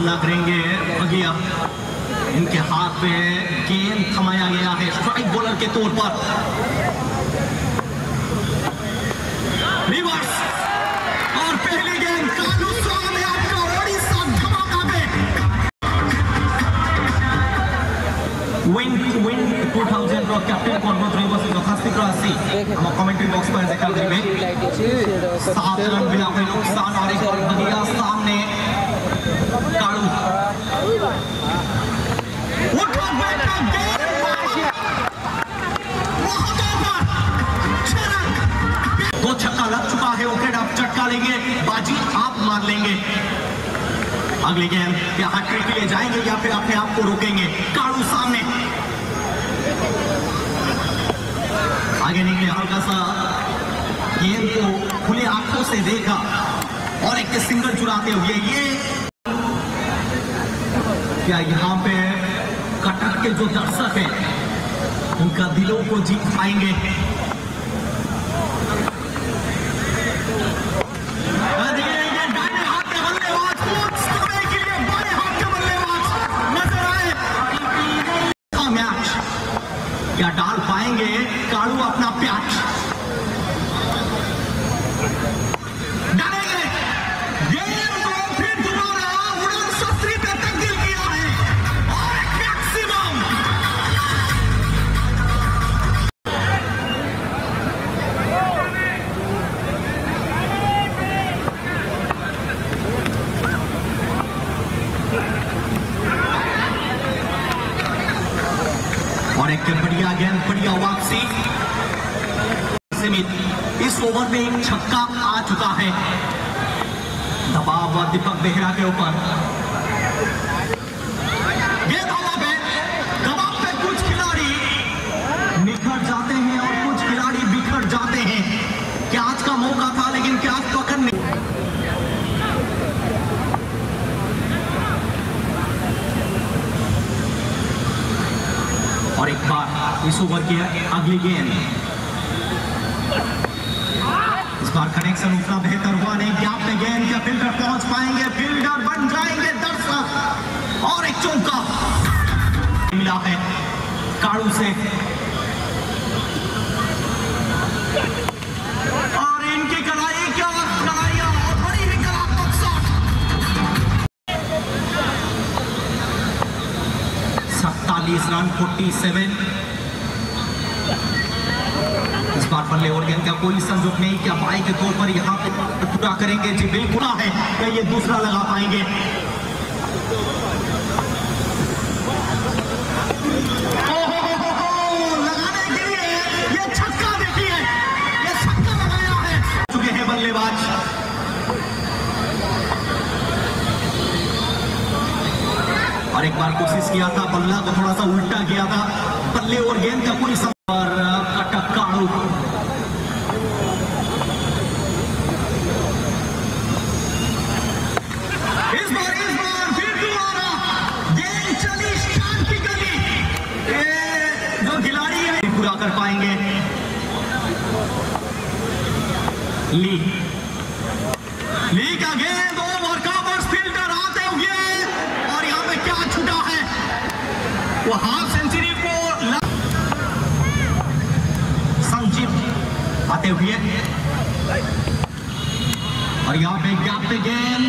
सामना करेंगे भगिया। इनके हाथ पे गेंद थमाया गया है स्ट्राइक बॉलर के तौर पर। रिवर्स और पहली गेंद कालू स्वागत है आपका ओडिशा धमाका पे। विन 2000 रो कैप्टन कॉन्वर्ट रिवर्स इन खासिक राशि हम कमेंट्री बॉक्स पर देखा जाए 7 रन बिना कोई नुकसान और एक और भगिया सामने कालू उठा बैठा गेंद दो छक्का लग चुका है। विकेट आप चटका लेंगे, बाजी आप मार लेंगे। अगली गेंद क्या हैट्रिक के लिए जाएंगे या फिर अपने आप को रोकेंगे। कालू सामने आगे निकले, हल्का सा गेंद को खुले आंखों से देखा और एक सिंगल चुराते हुए ये क्या यहाँ पे कटक के जो दर्शक हैं उनका दिलों को जीत पाएंगे। क्या डाल पाएंगे कालू अपना प्याच? डालेंगे गेंद को फिर दोबारा उड़न शस्त्री पे तब्दील किया है और मैक्सिमम और एक बढ़िया गेंद, बढ़िया वापसी। इस ओवर में एक छक्का आ चुका है। दबाव दीपक बेहरा के ऊपर, गेंद हवा पे, दबाव पे कुछ खिलाड़ी निखर जाते हैं और कुछ खिलाड़ी बिखर जाते हैं। क्या आज का मौका था, लेकिन क्या आज पकड़ने और एक बार इस ओवर की अगली गेंद, इस बार कनेक्शन उतना बेहतर हुआ नहीं। गैप पे गेंद, क्या फील्डर पहुंच पाएंगे? फील्डर बन जाएंगे दर्शक और एक चौका मिला है कालू से। और इनकी कलाई क्या लगाया और बड़ी विकरात्मक शॉट। 47 रन 47। इस बार बल्ले और गेंद का कोई संजोग नहीं। क्या बाई के तौर पर यहाँ पे पूरा करेंगे? जी बिल्कुल है। क्या ये दूसरा लगा पाएंगे? लगाने के लिए ये छक्का देखिए, ये छक्का लगाया है। चुके हैं बल्लेबाज। और एक बार कोशिश किया था, बल्ला को थोड़ा सा उल्टा किया था। बल्ले और गेंद का कोई कटक कालू इस बार फिर दोबारा गेंद चली स्टार्ट की गली। जो खिलाड़ी है पूरा कर पाएंगे। ली का गेंद ओवर कवर्स, फील्डर आते हुए और यहाँ पे क्या छूटा है? वो हाफ सेंचुरी को संजीव आते हुए और यहाँ पे गैप पे गेंद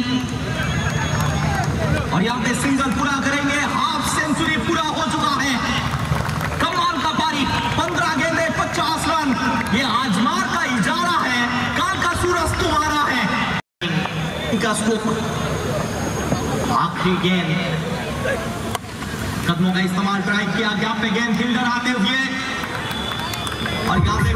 और यहाँ पे सिंगल पूरा करेंगे। हाफ सेंचुरी पूरा हो चुका है। कमाल का पारी, 15 गेंदे 50 रन। ये आजमार का इजारा है, काल का सूरज तुम्हारा है। इनका स्कोप आखिरी गेंद, कदमों का इस्तेमाल ट्राई किया। गैप पे गेंद, फील्डर आते हुए और यहाँ पे